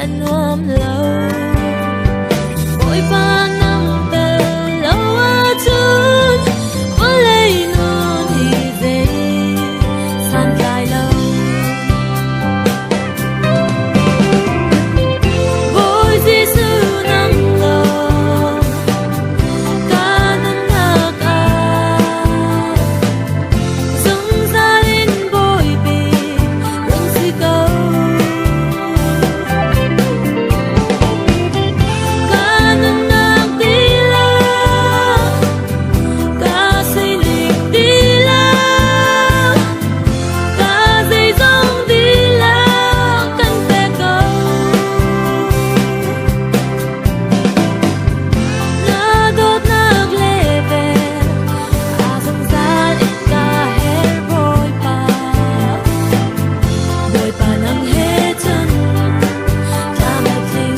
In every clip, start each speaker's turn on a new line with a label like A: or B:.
A: anh ôm lâu bội ba năm từ lâu ở chốn vẫn lấy luôn thì dễ san dài lâu bội di sư năm lâu cả năm ngạc dung ra lên bội bì rừng suy câu cả năm ngạc đi la cả xây lịch đi la cả dây dòng đi la căn bè câu na đốt nạc lệ về à dòng ra ít cả hết bội ba nắng hết chân cha mẹ tình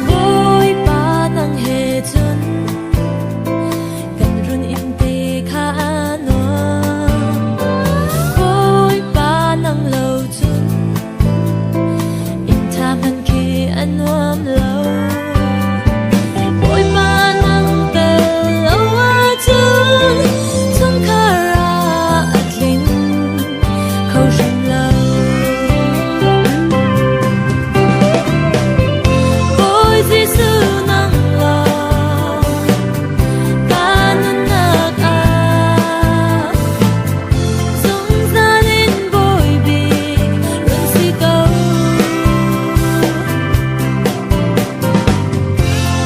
A: bội ba nắng hết chân gần run im tê khá noa bội ba nắng lâu chân in tham nắng khi anh ôm lâu bội ba nắng tê lâu ở chân trong khá ra ắt linh khâu rừng lâu bội di sư nắng lâu cả năm ngạc dung ra lên bội bì rừng suy câu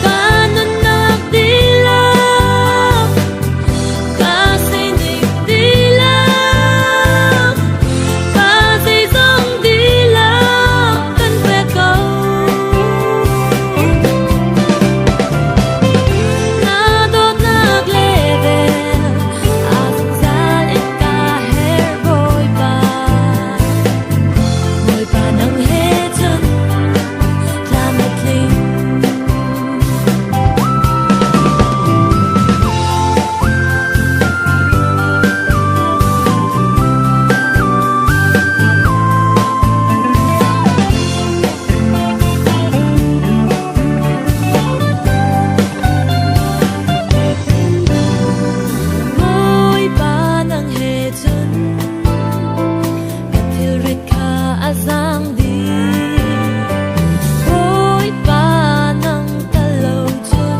A: cả năm ngạc đi la cả xây lịch đi la cả dây dòng đi la căn bè câu na đốt nạc lệ về à dòng ra ít cả hết bội ba nắng hết chân là mệt linh bội ba nắng hết chân cắt thiêu rít khá à giang đi bội ba nắng ta lâu chân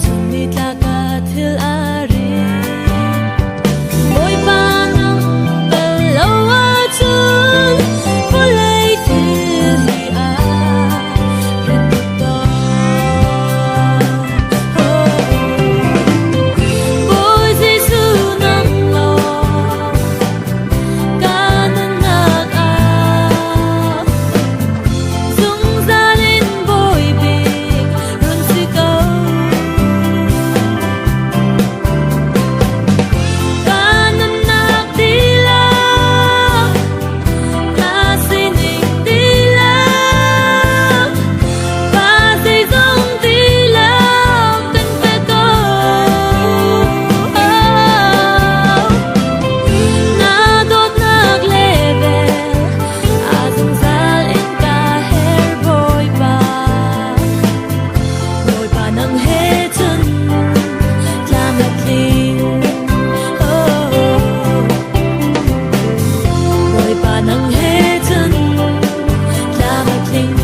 A: chân mít là cả thiêu à ri bội ba nắng ta lâu ở chân vẫn lấy thiêu thì à rít to bội di sư năm lâu cả năm ngạc dung ra lên bội bì rừng suy câu cả năm ngạc đi la cả xây lịch đi la cả dây dòng đi la căn bè câu na đốt nạc lệ về à dòng ra lên cả hết bội ba nắng hết chân là mệt linh bội ba nắng hết chân là mệt linh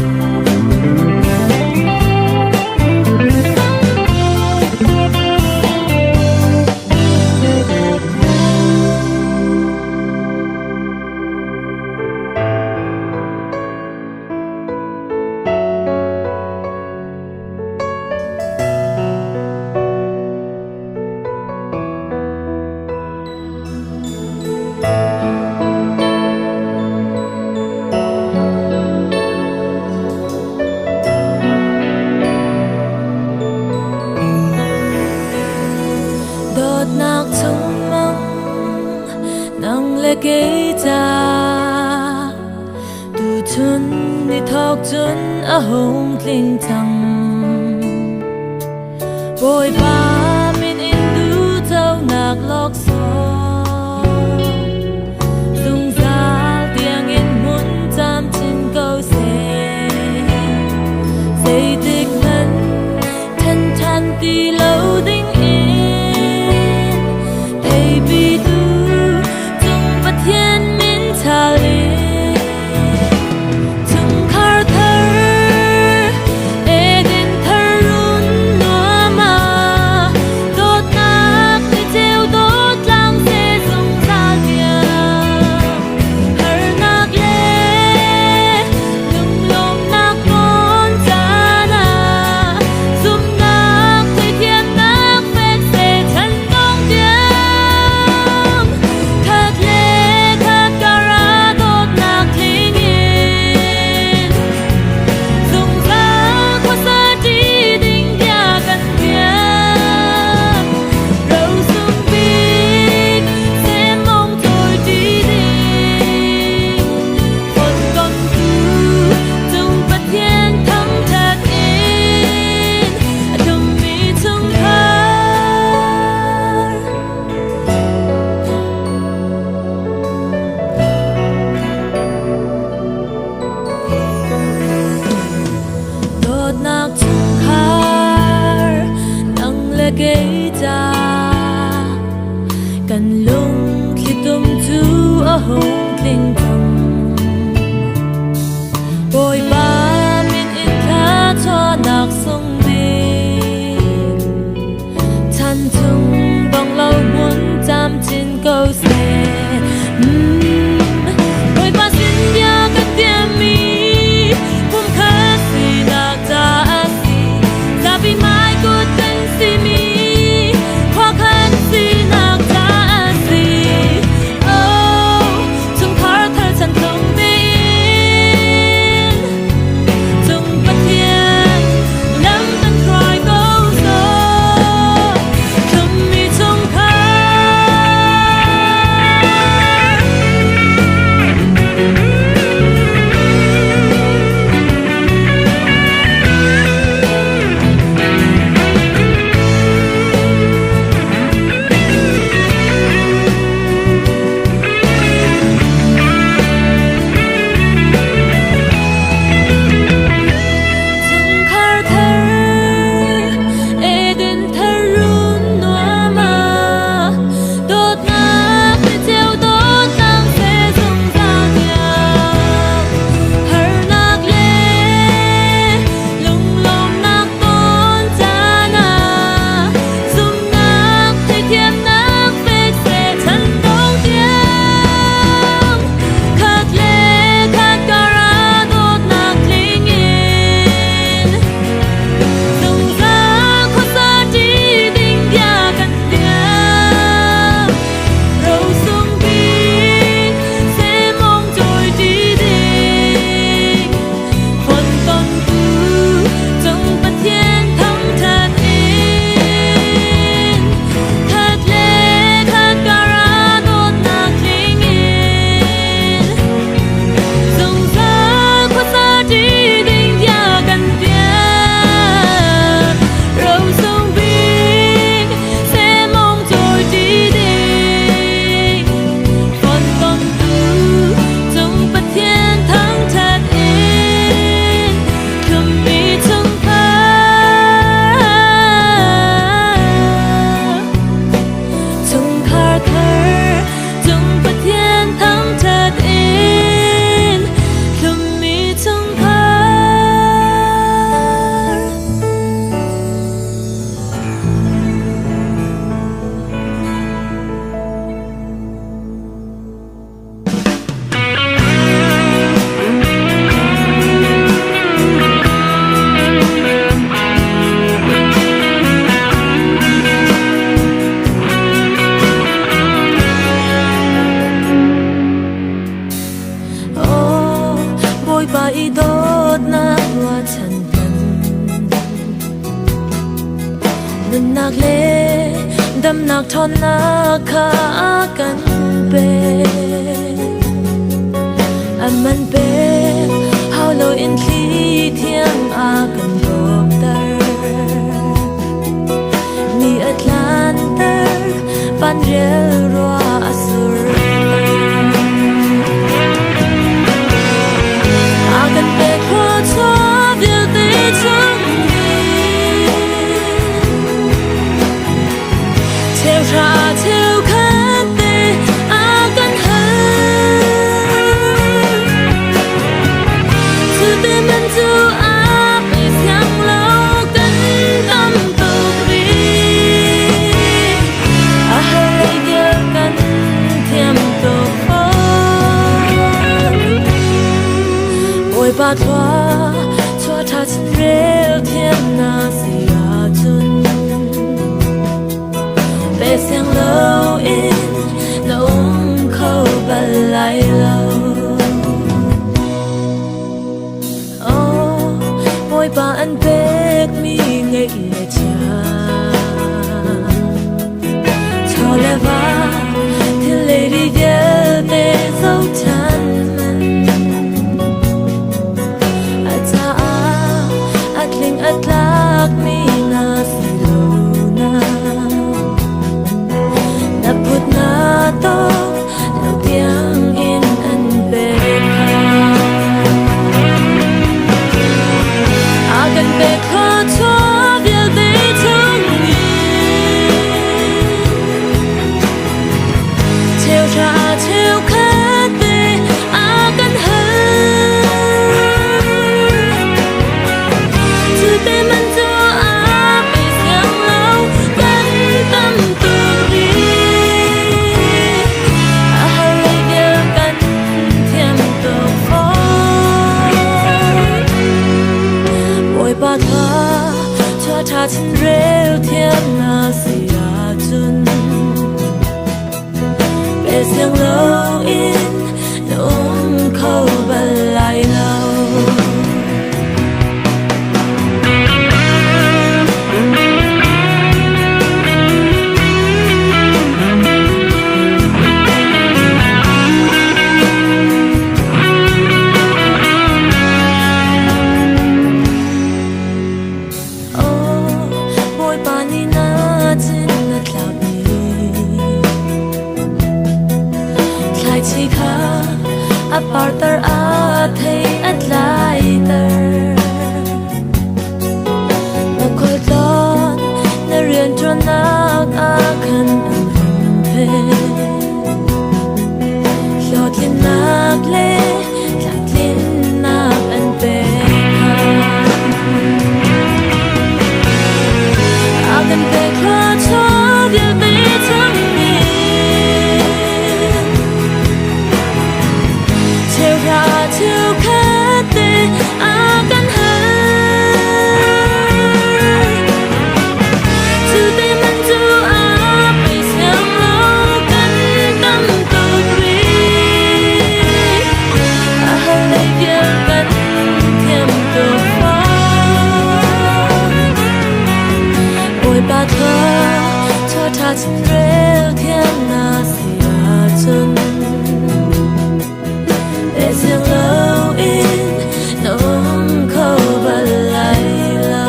A: đốt nạc trong mong nắng lệ kế cha tu chân đi thọc chân ở hồng linh thăng bội ba min in du thâu nạc lọc gió dung ra tiếng linh trong bồi ba min in khá cho nạc sông đi than chung bằng lâu muốn chạm trên câu xe bồi ba xin ya các tiêm mi cũng khá gì nạc ta gì ta vì mai cô tên si mi khó khăn gì nạc ta gì chung khá thơ chân không tin chung bất thiên nắm tân khỏi câu gió không mi chung khá ba idot na wa chan tan nun nak le dam nak thon na kha kan pe aman pe how lo in thi thiang a kan dop tar ni atlantar pan rel ro asur gần về qua cho điều tê trong theo ra theo khát tê gần hơn từ tê mình dù bị sáng lâu cân tâm tục đi hay nhớ cân thêm tục ba thoa thoa tha chân rêu thiên na si a chun về sang lâu in lâu khâu ba lại lâu môi ba ăn bếp mi ngậy lệ cha cho lẽ va thiên lệ đi về về dấu chân atlak mi na silona na put na to lo tiang in apartar thei atlai tar mokol ton na rian tronak akhan pe hlotlim nak le tlatlin nak an pe akan pe kha chog ya be chang ni cheu ra cheu khat te akan ha tu te man tu a pe siang lo kan tam tu ri a hale ya kan thiam tu fa oi ba tha cho tha chin rel thiam na sia chun there's a low in nong ko ba lai lo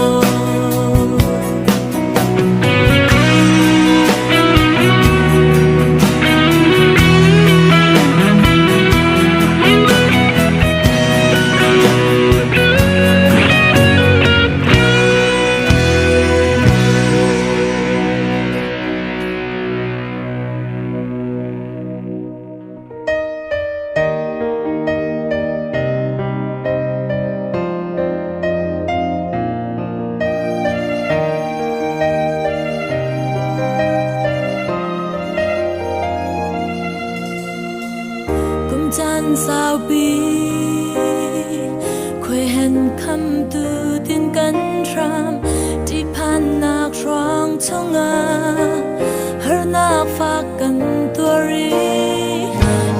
A: chan sao bi khoi hen kham tu tin kan tram ti phan nak rong chonga har nak fa kan tori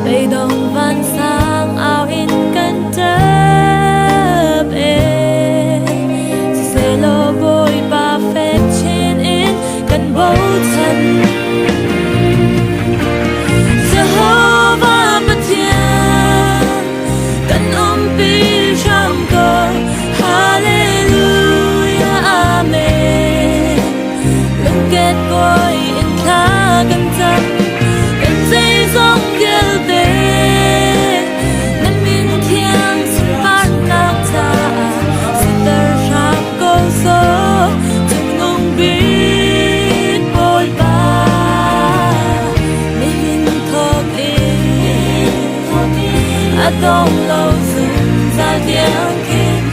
A: bei dong van sang ao in kan tap e se lo boy pa fet chin in kan bo chan Jehovah Pathian kan pi sham ko hallelujah amen lung kết boy in kha kan cham kan sei song gel te nan min thiang sun par nak cha sitar sham ko so chung nong bi boy ba min thok atong lâu dừng ra tiếng kinh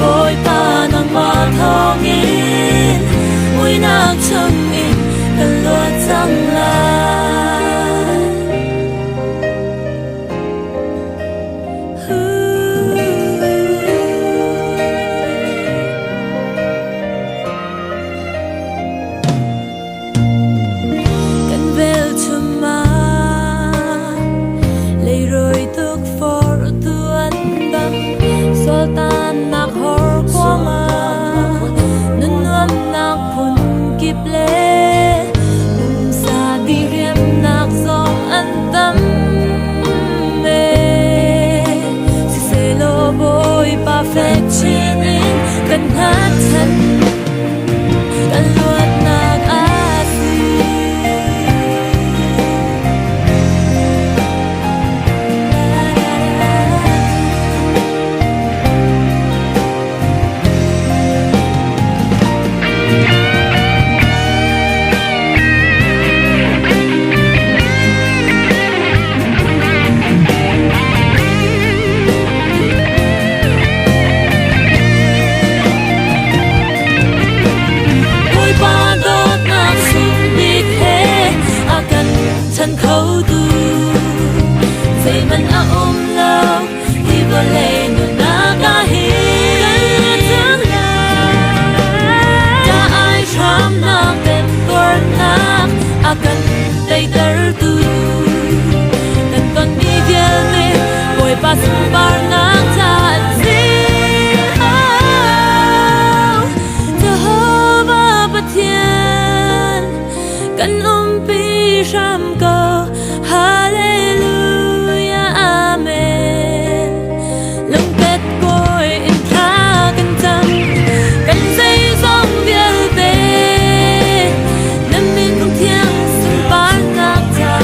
A: bôi pa nang ma thong in mui nak chang in kan luat chang lai kan vel chuma lei roi tuk for tuan dam sultan nak hor kwama nuam nak phun kip le sa di riam nak song an tam me si se lo boy perfect chin in kan hat chan kan luat nak asi chân khâu tu dây man a lâu hi vô lệ nu na ca hi chân la ta ai chăm na tem cor na a kan tay ter tu kan con đi về về boy pa sun bar na cha si Jehovah Pathian kan pi sham ko hallelujah amen lung kết boy in kha kan cham kan sei song vial te nam min không thiang sun par nak cha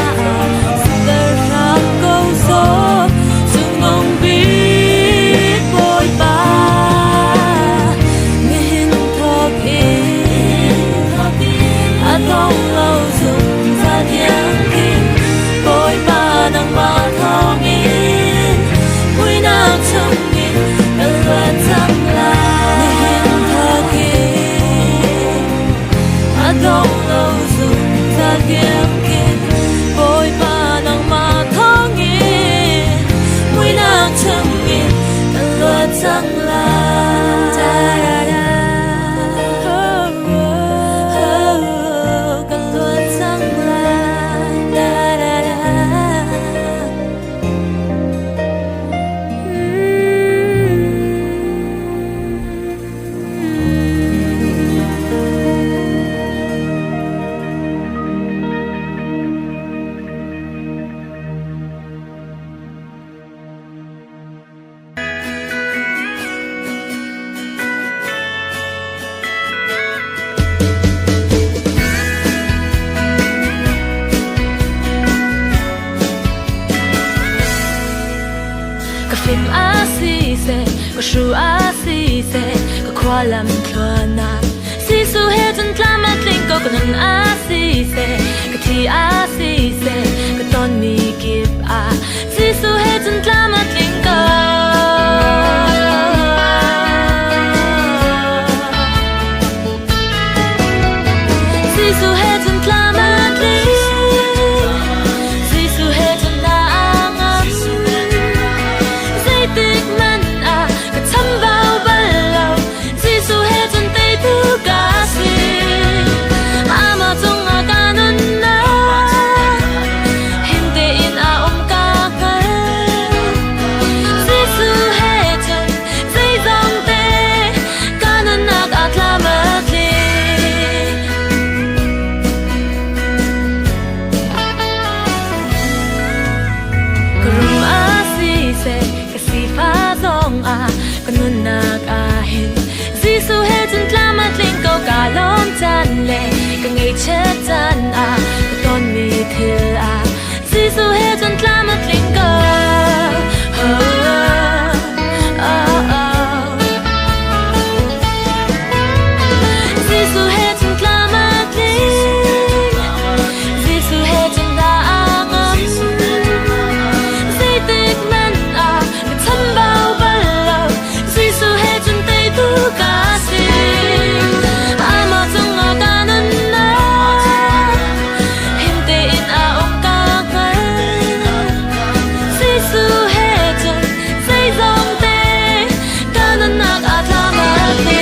A: sitar sham ko so sung ก็ฟิมอาซีเซก็ชูอาซีเซก็ควาลำคลานาซีสูเฮจนกล้ามาคลิงก็กนันอาซีเซก็ที่อาซีเซก็ตอนมีกิบอาซีสูเฮจนกล้ามาคลิงก็ซีสูเฮจนกล้ามาคลิงซีสูเฮจนนาangamซีติกมันอาก็ทำเบาเบาซีสูเฮจนเตยทุกาซีอามาจงอาการนุนนาหิมเตอินอากาเกซีสูเฮจนซีจงเตการนุนนักอาคลามาคลีกรุมอาซีเซกสีฟ้าจงอาก็นุนนักอาเห็นซีสูเฮจนกล้ามาคลิงก็กาล้อมจันเลก็ไงเช็ดจันอาก็ตอนมีเธออาซีสูเฮจนกล้ามาคลิงก็ซีสูเฮจนกล้ามาคลิงซีสูเฮจนนาangamซีติกมันอาก็ทำเบาเบาซีสูเฮจนเตยทุกาซีอามาจงอาการนุนนาหิมเตอินอากาเกซีสูเฮจนซีจงเตการนุนนักอาคลามาคลี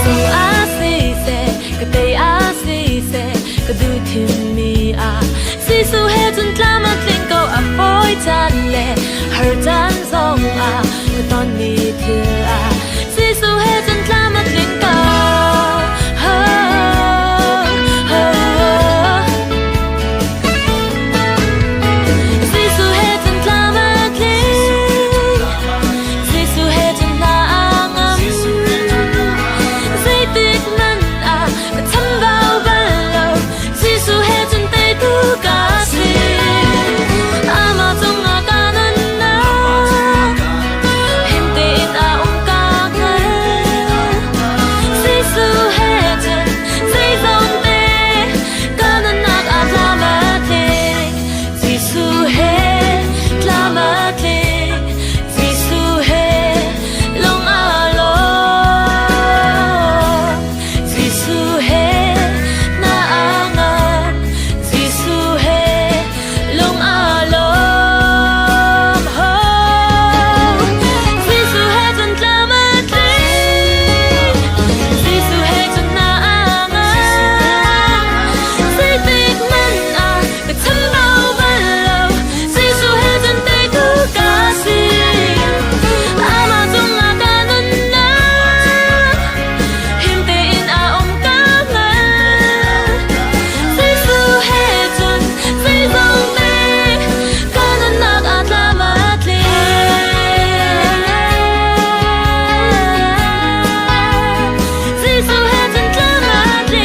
A: ส่งอาซีเซก็เตยอาซีเซก็ดูที่มีอาซีสูเฮจนกล้ามาคลิงก็อาโฟยจันเลหาจันส่งอาก็ตอนมีเธออาซีสูเฮจนกล้ามาคลิงก็ซีสูเฮจนกล้ามาคลิงซีสูเฮจนนาangamซีติกมันอาก็ทำเบาเบาซีสูเฮจนเตยทุกาซีอามาจงอาการนุนนาหิมเตอินอากาเกซีสูเฮจนซีจงเตการนุนนักอาคลามาคลีซีสูเฮคลามาคลีซีสูเฮลงอาโลซีสูเฮนาangamซีสูเฮลงอาโลซีสูเฮจนกล้ามาคลีซีสูเฮจนนาangamซีติกมันอาก็ทำเบาเบาซีสูเฮจนเตยทุกาซีอามาจงอาการนุนนาหิมเตอินอากาเกซีสูเฮจนซีจงเตการนุนนักอาคลามาคลีซีสูเฮจนกล้ามาคลี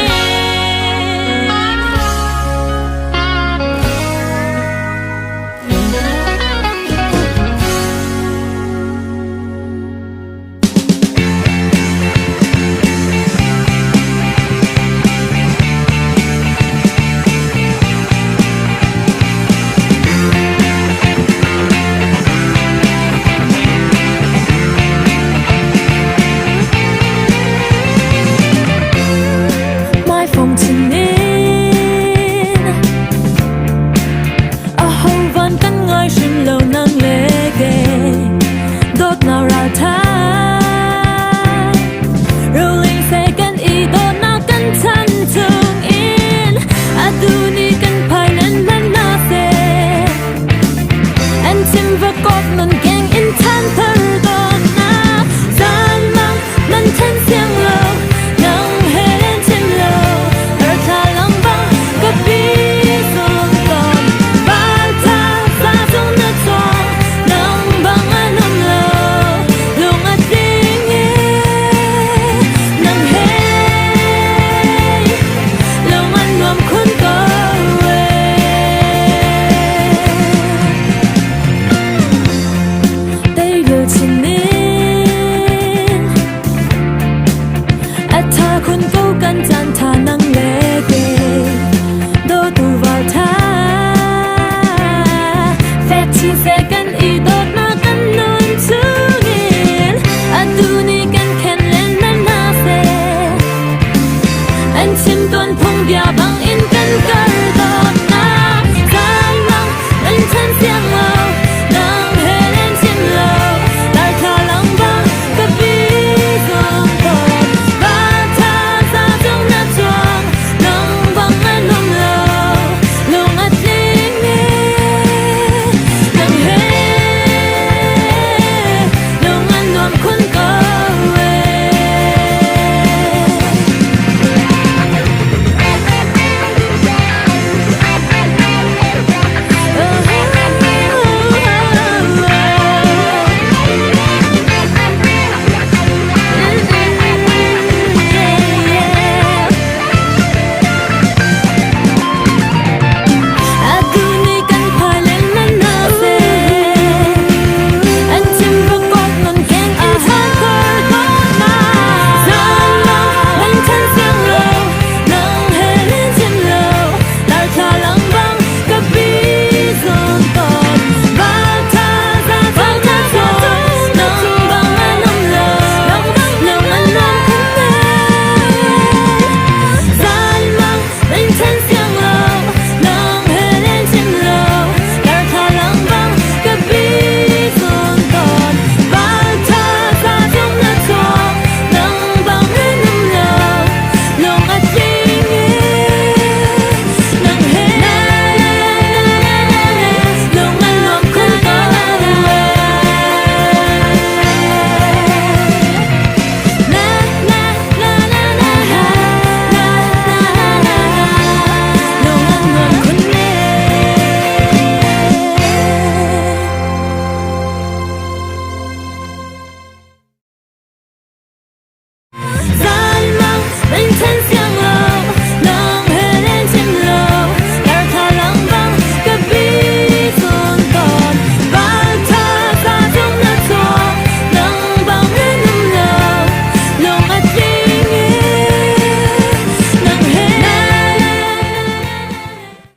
A: ไม่ฟงที่นี่อาหวันกันง่ายชิมเหล่านังเลเกโดดนาราทา